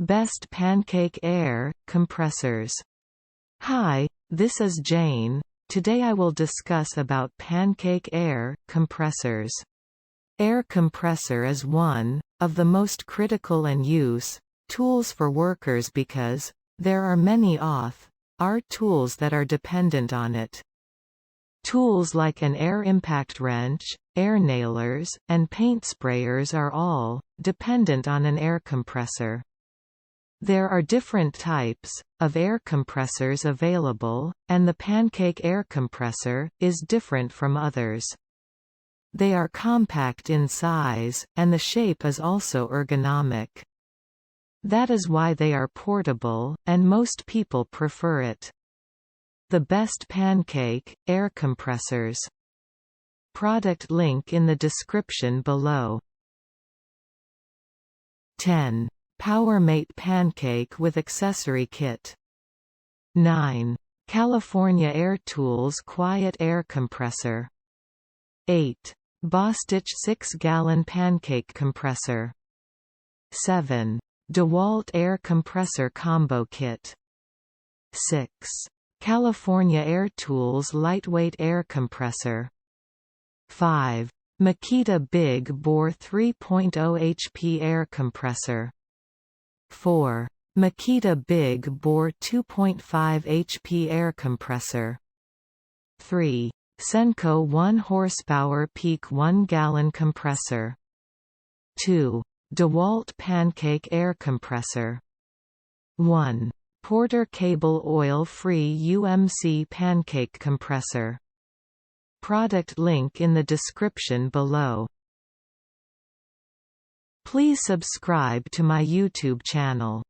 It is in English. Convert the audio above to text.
Best Pancake Air Compressors. Hi, this is Jane. Today I will discuss about Pancake Air Compressors. Air compressor is one of the most critical and use tools for workers because there are many are tools that are dependent on it. Tools like an air impact wrench, air nailers, and paint sprayers are all dependent on an air compressor. There are different types of air compressors available, and the Pancake Air Compressor is different from others. They are compact in size, and the shape is also ergonomic. That is why they are portable, and most people prefer it. The best Pancake Air Compressors. Product link in the description below. 10. Powermate Pancake with Accessory Kit. 9. California Air Tools Quiet Air Compressor. 8. Bostitch 6-gallon Pancake Compressor. 7. Dewalt Air Compressor Combo Kit. 6. California Air Tools Lightweight Air Compressor. 5. Makita Big Bore 3.0 HP Air Compressor. 4. Makita Big Bore 2.5 HP Air Compressor. 3. Senco 1 horsepower peak 1-gallon compressor. 2. Dewalt Pancake Air Compressor. 1. Porter Cable Oil-Free UMC Pancake Compressor. Product link in the description below. Please subscribe to my YouTube channel.